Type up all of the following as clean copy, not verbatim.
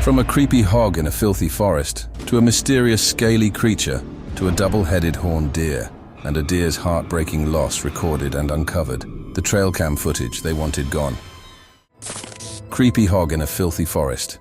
From a creepy hog in a filthy forest, to a mysterious scaly creature, to a double-headed horned deer, and a deer's heartbreaking loss recorded and uncovered. The trail cam footage they wanted gone. Creepy hog in a filthy forest.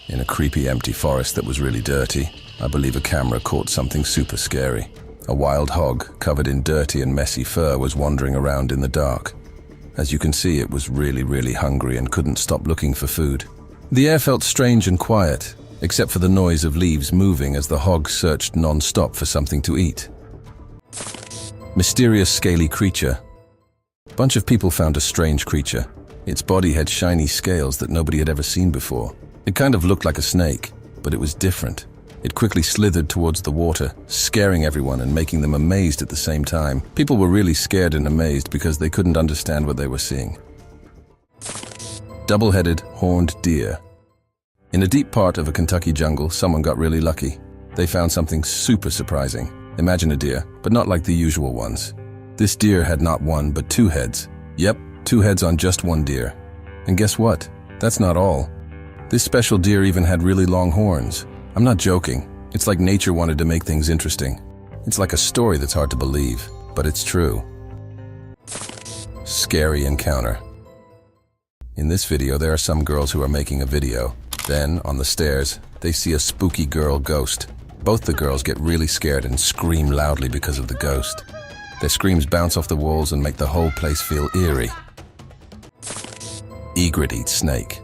In a creepy empty forest that was really dirty, I believe a camera caught something super scary. A wild hog, covered in dirty and messy fur, was wandering around in the dark. As you can see, it was really hungry and couldn't stop looking for food. The air felt strange and quiet, except for the noise of leaves moving as the hog searched non-stop for something to eat. Mysterious scaly creature. A bunch of people found a strange creature. Its body had shiny scales that nobody had ever seen before. It kind of looked like a snake, but it was different. It quickly slithered towards the water, scaring everyone and making them amazed at the same time. People were really scared and amazed because they couldn't understand what they were seeing. Double-headed horned deer. In a deep part of a Kentucky jungle, someone got really lucky. They found something super surprising. Imagine a deer, but not like the usual ones. This deer had not one, but two heads. Yep, two heads on just one deer. And guess what? That's not all. This special deer even had really long horns. I'm not joking. It's like nature wanted to make things interesting. It's like a story that's hard to believe, but it's true. Scary encounter. In this video, there are some girls who are making a video. Then, on the stairs, they see a spooky girl ghost. Both the girls get really scared and scream loudly because of the ghost. Their screams bounce off the walls and make the whole place feel eerie. Egret eats snake.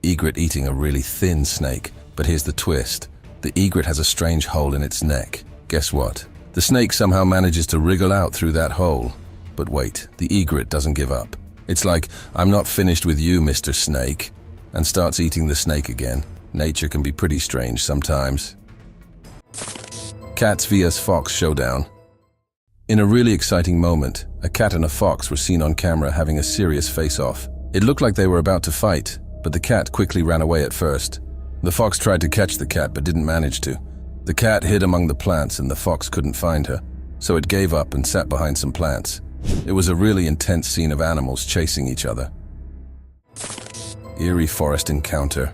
Egret eating a really thin snake. But here's the twist. The egret has a strange hole in its neck. Guess what? The snake somehow manages to wriggle out through that hole. But wait, the egret doesn't give up. It's like, I'm not finished with you, Mr. Snake, and starts eating the snake again. Nature can be pretty strange sometimes. Cats vs fox showdown. In a really exciting moment, a cat and a fox were seen on camera having a serious face-off. It looked like they were about to fight, but the cat quickly ran away at first. The fox tried to catch the cat but didn't manage to. The cat hid among the plants and the fox couldn't find her, so it gave up and sat behind some plants. It was a really intense scene of animals chasing each other. Eerie forest encounter.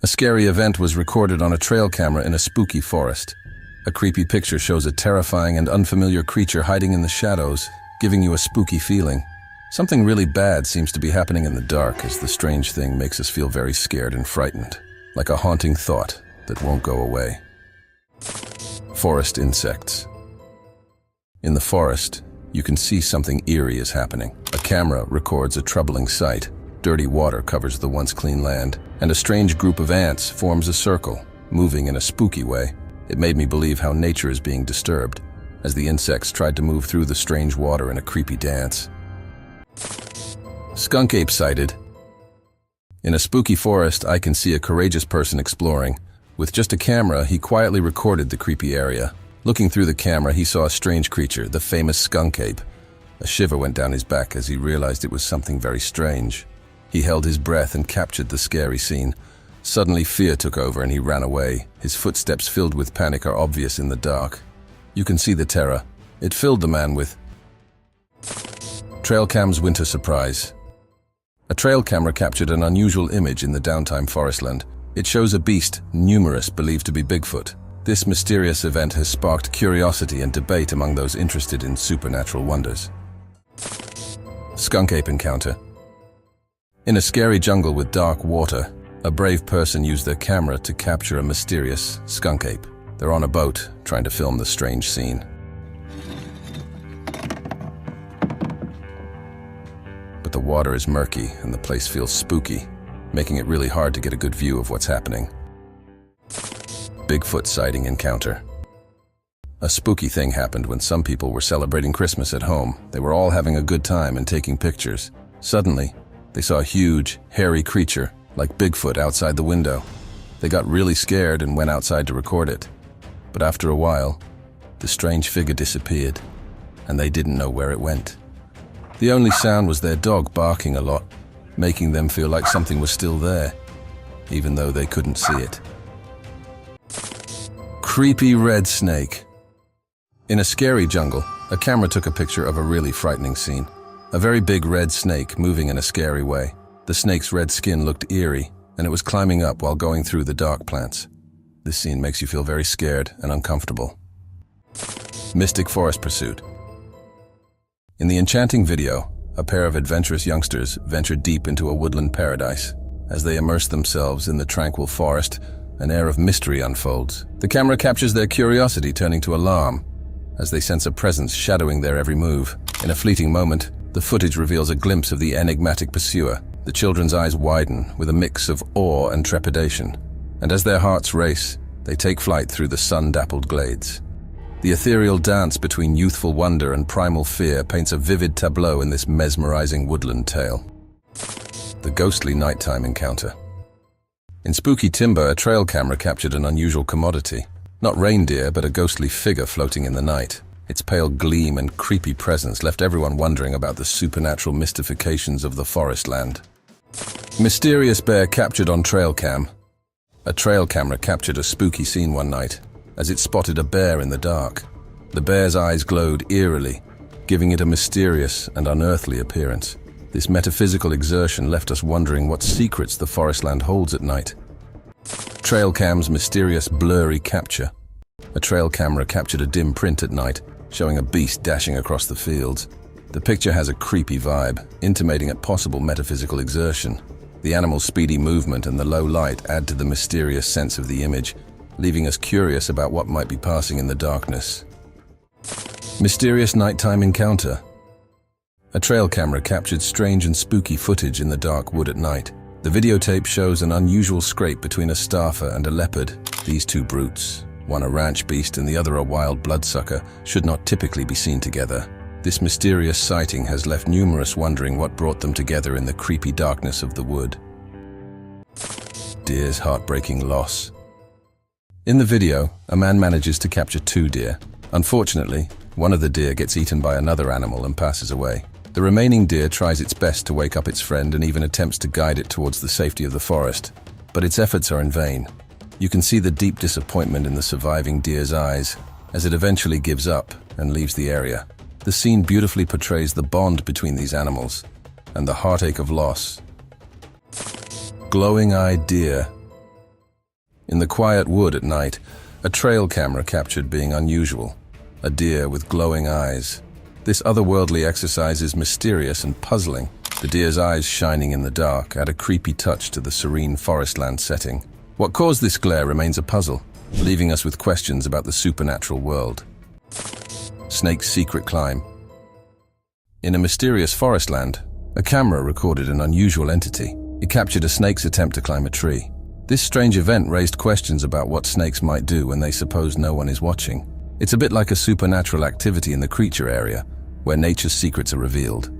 A scary event was recorded on a trail camera in a spooky forest. A creepy picture shows a terrifying and unfamiliar creature hiding in the shadows, giving you a spooky feeling. Something really bad seems to be happening in the dark as the strange thing makes us feel very scared and frightened, like a haunting thought that won't go away. Forest insects. In the forest, you can see something eerie is happening. A camera records a troubling sight. Dirty water covers the once clean land, and a strange group of ants forms a circle, moving in a spooky way. It made me believe how nature is being disturbed, as the insects tried to move through the strange water in a creepy dance. Skunkape sighted. In a spooky forest, I can see a courageous person exploring. With just a camera, he quietly recorded the creepy area. Looking through the camera, he saw a strange creature, the famous Skunkape. A shiver went down his back as he realized it was something very strange. He held his breath and captured the scary scene. Suddenly, fear took over and he ran away. His footsteps filled with panic are obvious in the dark. You can see the terror. It filled the man with... Trail cam's winter surprise. A trail camera captured an unusual image in the downtime forestland. It shows a beast, numerous, believed to be Bigfoot. This mysterious event has sparked curiosity and debate among those interested in supernatural wonders. Skunkape encounter. In a scary jungle with dark water, a brave person used their camera to capture a mysterious Skunkape. They're on a boat, trying to film the strange scene. But the water is murky and the place feels spooky, making it really hard to get a good view of what's happening. Bigfoot sighting encounter. A spooky thing happened when some people were celebrating Christmas at home. They were all having a good time and taking pictures. Suddenly, they saw a huge, hairy creature, like Bigfoot, outside the window. They got really scared and went outside to record it. But after a while, the strange figure disappeared, and they didn't know where it went. The only sound was their dog barking a lot, making them feel like something was still there, even though they couldn't see it. Creepy red snake. In a scary jungle, a camera took a picture of a really frightening scene. A very big red snake moving in a scary way. The snake's red skin looked eerie, and it was climbing up while going through the dark plants. This scene makes you feel very scared and uncomfortable. Mystic forest pursuit. In the enchanting video, a pair of adventurous youngsters venture deep into a woodland paradise. As they immerse themselves in the tranquil forest, an air of mystery unfolds. The camera captures their curiosity turning to alarm as they sense a presence shadowing their every move. In a fleeting moment, the footage reveals a glimpse of the enigmatic pursuer. The children's eyes widen with a mix of awe and trepidation, and as their hearts race, they take flight through the sun-dappled glades. The ethereal dance between youthful wonder and primal fear paints a vivid tableau in this mesmerizing woodland tale. The ghostly nighttime encounter. In spooky timber, a trail camera captured an unusual commodity. Not reindeer, but a ghostly figure floating in the night. Its pale gleam and creepy presence left everyone wondering about the supernatural mystifications of the forest land. Mysterious bear captured on trail cam. A trail camera captured a spooky scene one night as it spotted a bear in the dark. The bear's eyes glowed eerily, giving it a mysterious and unearthly appearance. This metaphysical exertion left us wondering what secrets the forest land holds at night. Trail cam's mysterious blurry capture. A trail camera captured a dim print at night, showing a beast dashing across the fields. The picture has a creepy vibe, intimating a possible metaphysical exertion. The animal's speedy movement and the low light add to the mysterious sense of the image, leaving us curious about what might be passing in the darkness. Mysterious nighttime encounter. A trail camera captured strange and spooky footage in the dark wood at night. The videotape shows an unusual scrape between a staffer and a leopard. These two brutes, one a ranch beast and the other a wild bloodsucker, should not typically be seen together. This mysterious sighting has left numerous wondering what brought them together in the creepy darkness of the wood. Deer's heartbreaking loss. In the video, a man manages to capture 2 deer. Unfortunately, one of the deer gets eaten by another animal and passes away. The remaining deer tries its best to wake up its friend and even attempts to guide it towards the safety of the forest, but its efforts are in vain. You can see the deep disappointment in the surviving deer's eyes as it eventually gives up and leaves the area. The scene beautifully portrays the bond between these animals and the heartache of loss. Glowing-eyed deer. In the quiet wood at night, a trail camera captured being unusual. A deer with glowing eyes. This otherworldly exercise is mysterious and puzzling. The deer's eyes shining in the dark add a creepy touch to the serene forestland setting. What caused this glare remains a puzzle, leaving us with questions about the supernatural world. Snake's secret climb. In a mysterious forestland, a camera recorded an unusual entity. It captured a snake's attempt to climb a tree. This strange event raised questions about what snakes might do when they suppose no one is watching. It's a bit like a supernatural activity in the creature area, where nature's secrets are revealed.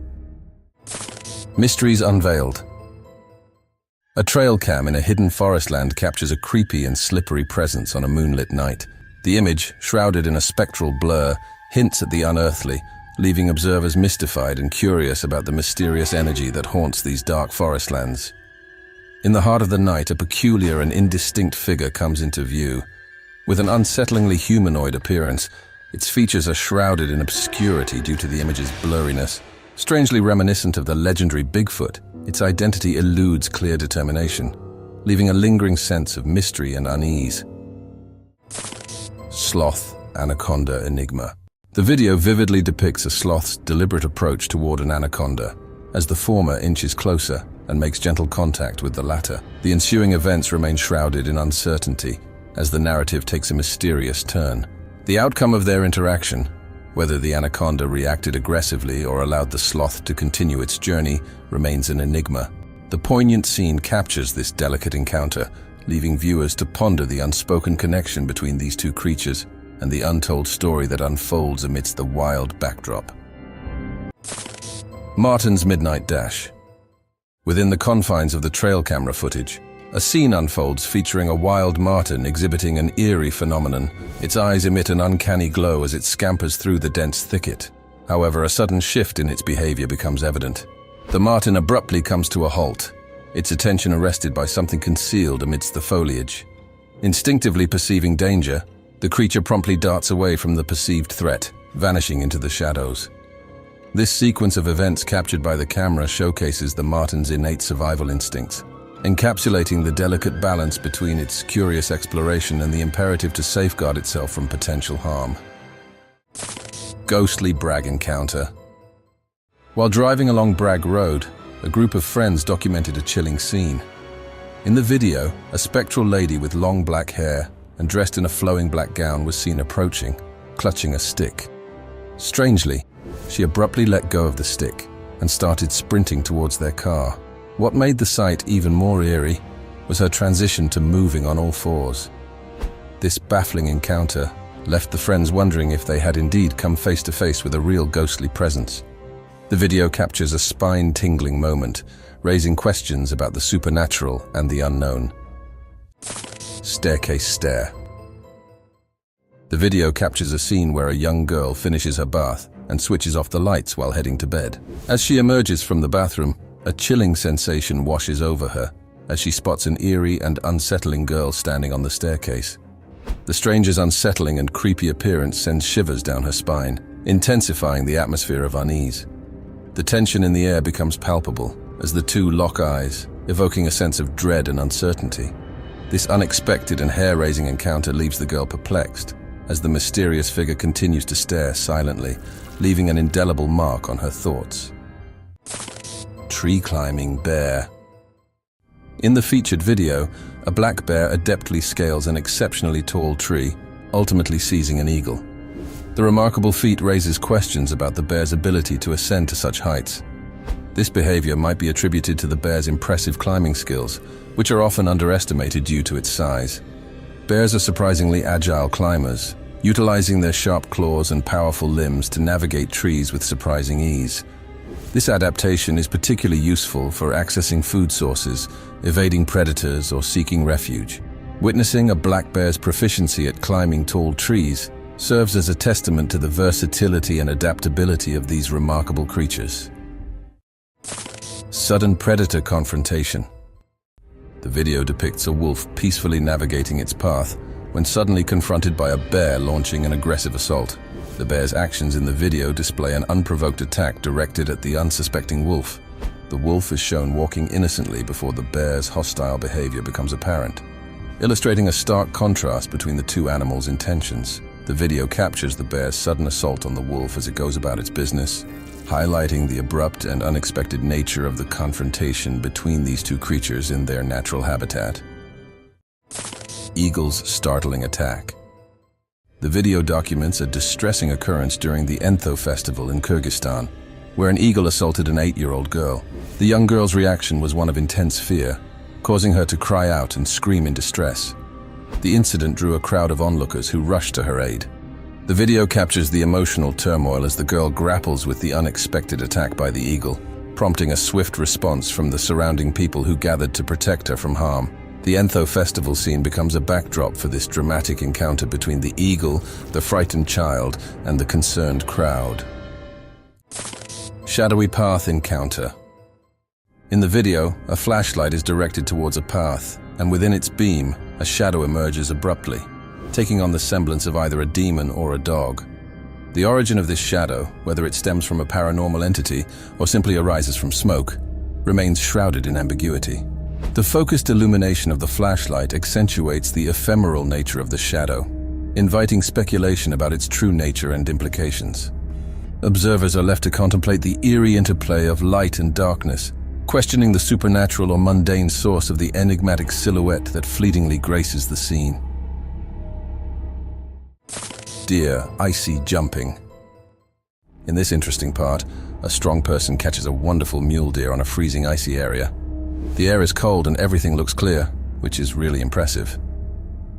Mysteries unveiled. A trail cam in a hidden forest land captures a creepy and slippery presence on a moonlit night. The image, shrouded in a spectral blur, hints at the unearthly, leaving observers mystified and curious about the mysterious energy that haunts these dark forest lands. In the heart of the night, a peculiar and indistinct figure comes into view. With an unsettlingly humanoid appearance, its features are shrouded in obscurity due to the image's blurriness. Strangely reminiscent of the legendary Bigfoot, its identity eludes clear determination, leaving a lingering sense of mystery and unease. Sloth anaconda enigma. The video vividly depicts a sloth's deliberate approach toward an anaconda, as the former inches closer and makes gentle contact with the latter. The ensuing events remain shrouded in uncertainty, as the narrative takes a mysterious turn. The outcome of their interaction, whether the anaconda reacted aggressively or allowed the sloth to continue its journey, remains an enigma. The poignant scene captures this delicate encounter, leaving viewers to ponder the unspoken connection between these two creatures and the untold story that unfolds amidst the wild backdrop. Martin's midnight dash. Within the confines of the trail camera footage, a scene unfolds featuring a wild marten exhibiting an eerie phenomenon. Its eyes emit an uncanny glow as it scampers through the dense thicket. However, a sudden shift in its behavior becomes evident. The marten abruptly comes to a halt, its attention arrested by something concealed amidst the foliage. Instinctively perceiving danger, the creature promptly darts away from the perceived threat, vanishing into the shadows. This sequence of events captured by the camera showcases the marten's innate survival instincts, encapsulating the delicate balance between its curious exploration and the imperative to safeguard itself from potential harm. Ghostly Bragg encounter. While driving along Bragg Road, a group of friends documented a chilling scene. In the video, a spectral lady with long black hair and dressed in a flowing black gown was seen approaching, clutching a stick. Strangely, she abruptly let go of the stick and started sprinting towards their car. What made the sight even more eerie was her transition to moving on all fours. This baffling encounter left the friends wondering if they had indeed come face to face with a real ghostly presence. The video captures a spine-tingling moment, raising questions about the supernatural and the unknown. Staircase stare. The video captures a scene where a young girl finishes her bath and switches off the lights while heading to bed. As she emerges from the bathroom, a chilling sensation washes over her as she spots an eerie and unsettling girl standing on the staircase. The stranger's unsettling and creepy appearance sends shivers down her spine, intensifying the atmosphere of unease. The tension in the air becomes palpable as the two lock eyes, evoking a sense of dread and uncertainty. This unexpected and hair-raising encounter leaves the girl perplexed as the mysterious figure continues to stare silently, leaving an indelible mark on her thoughts. Tree-climbing bear. In the featured video, a black bear adeptly scales an exceptionally tall tree, ultimately seizing an eagle. The remarkable feat raises questions about the bear's ability to ascend to such heights. This behavior might be attributed to the bear's impressive climbing skills, which are often underestimated due to its size. Bears are surprisingly agile climbers, utilizing their sharp claws and powerful limbs to navigate trees with surprising ease. This adaptation is particularly useful for accessing food sources, evading predators, or seeking refuge. Witnessing a black bear's proficiency at climbing tall trees serves as a testament to the versatility and adaptability of these remarkable creatures. Sudden predator confrontation. The video depicts a wolf peacefully navigating its path when suddenly confronted by a bear launching an aggressive assault. The bear's actions in the video display an unprovoked attack directed at the unsuspecting wolf. The wolf is shown walking innocently before the bear's hostile behavior becomes apparent, illustrating a stark contrast between the two animals' intentions. The video captures the bear's sudden assault on the wolf as it goes about its business, highlighting the abrupt and unexpected nature of the confrontation between these two creatures in their natural habitat. Eagle's startling attack. The video documents a distressing occurrence during the Entho festival in Kyrgyzstan, where an eagle assaulted an 8-year-old girl. The young girl's reaction was one of intense fear, causing her to cry out and scream in distress. The incident drew a crowd of onlookers who rushed to her aid. The video captures the emotional turmoil as the girl grapples with the unexpected attack by the eagle, prompting a swift response from the surrounding people who gathered to protect her from harm. The Entho festival scene becomes a backdrop for this dramatic encounter between the eagle, the frightened child, and the concerned crowd. Shadowy path encounter. In the video, a flashlight is directed towards a path, and within its beam, a shadow emerges abruptly, taking on the semblance of either a demon or a dog. The origin of this shadow, whether it stems from a paranormal entity or simply arises from smoke, remains shrouded in ambiguity. The focused illumination of the flashlight accentuates the ephemeral nature of the shadow, inviting speculation about its true nature and implications. Observers are left to contemplate the eerie interplay of light and darkness, questioning the supernatural or mundane source of the enigmatic silhouette that fleetingly graces the scene. Deer icy jumping. In this interesting part, a strong person catches a wonderful mule deer on a freezing icy area. The air is cold and everything looks clear, which is really impressive.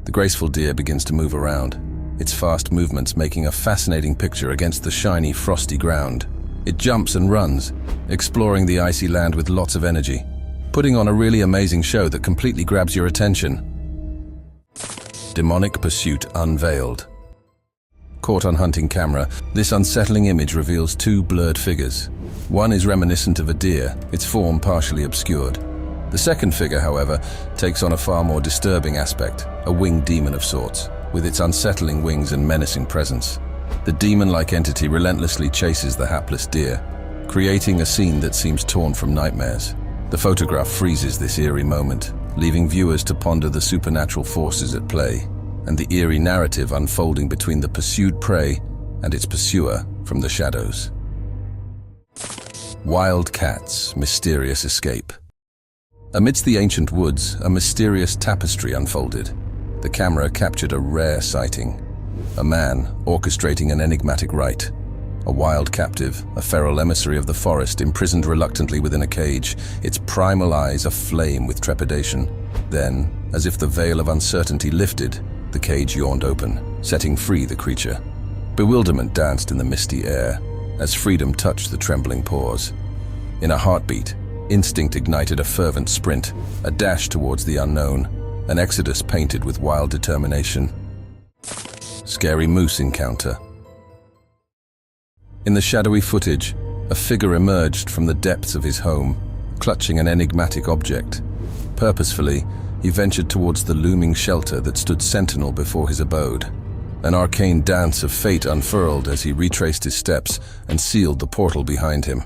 The graceful deer begins to move around, its fast movements making a fascinating picture against the shiny, frosty ground. It jumps and runs, exploring the icy land with lots of energy, putting on a really amazing show that completely grabs your attention. Demonic pursuit unveiled. Caught on hunting camera, this unsettling image reveals two blurred figures. One is reminiscent of a deer, its form partially obscured. The second figure, however, takes on a far more disturbing aspect, a winged demon of sorts, with its unsettling wings and menacing presence. The demon-like entity relentlessly chases the hapless deer, creating a scene that seems torn from nightmares. The photograph freezes this eerie moment, leaving viewers to ponder the supernatural forces at play and the eerie narrative unfolding between the pursued prey and its pursuer from the shadows. Wild cats' mysterious escape. Amidst the ancient woods, a mysterious tapestry unfolded. The camera captured a rare sighting. A man orchestrating an enigmatic rite. A wild captive, a feral emissary of the forest, imprisoned reluctantly within a cage, its primal eyes aflame with trepidation. Then, as if the veil of uncertainty lifted, the cage yawned open, setting free the creature. Bewilderment danced in the misty air, as freedom touched the trembling paws. In a heartbeat, instinct ignited a fervent sprint, a dash towards the unknown, an exodus painted with wild determination. Scary moose encounter. In the shadowy footage, a figure emerged from the depths of his home, clutching an enigmatic object. Purposefully, he ventured towards the looming shelter that stood sentinel before his abode. An arcane dance of fate unfurled as he retraced his steps and sealed the portal behind him.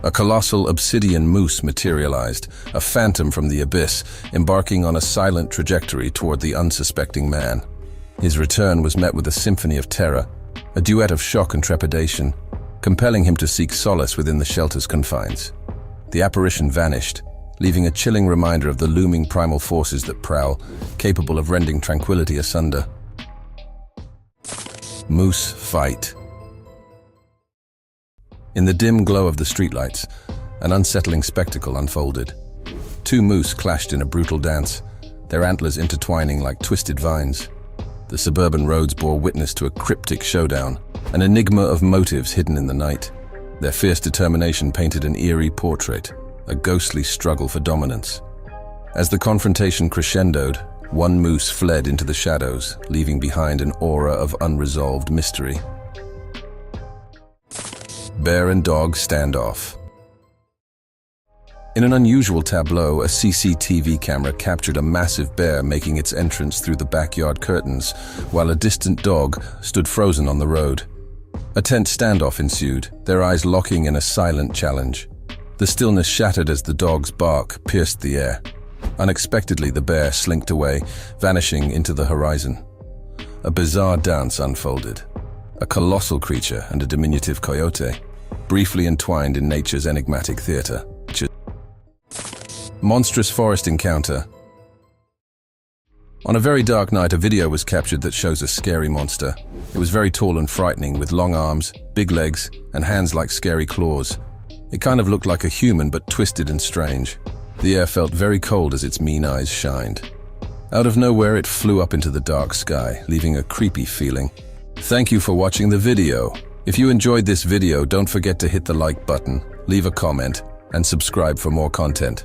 A colossal obsidian moose materialized, a phantom from the abyss, embarking on a silent trajectory toward the unsuspecting man. His return was met with a symphony of terror, a duet of shock and trepidation, compelling him to seek solace within the shelter's confines. The apparition vanished, leaving a chilling reminder of the looming primal forces that prowl, capable of rending tranquility asunder. Moose fight. In the dim glow of the streetlights, an unsettling spectacle unfolded. Two moose clashed in a brutal dance, their antlers intertwining like twisted vines. The suburban roads bore witness to a cryptic showdown, an enigma of motives hidden in the night. Their fierce determination painted an eerie portrait, a ghostly struggle for dominance. As the confrontation crescendoed, one moose fled into the shadows, leaving behind an aura of unresolved mystery. Bear and dog standoff. In an unusual tableau, a CCTV camera captured a massive bear making its entrance through the backyard curtains, while a distant dog stood frozen on the road. A tense standoff ensued, their eyes locking in a silent challenge. The stillness shattered as the dog's bark pierced the air. Unexpectedly, the bear slinked away, vanishing into the horizon. A bizarre dance unfolded. A colossal creature and a diminutive coyote, briefly entwined in nature's enigmatic theater. Monstrous forest encounter. On a very dark night, a video was captured that shows a scary monster. It was very tall and frightening, with long arms, big legs, and hands like scary claws. It kind of looked like a human, but twisted and strange. The air felt very cold as its mean eyes shined. Out of nowhere, it flew up into the dark sky, leaving a creepy feeling. Thank you for watching the video. If you enjoyed this video, don't forget to hit the like button, leave a comment, and subscribe for more content.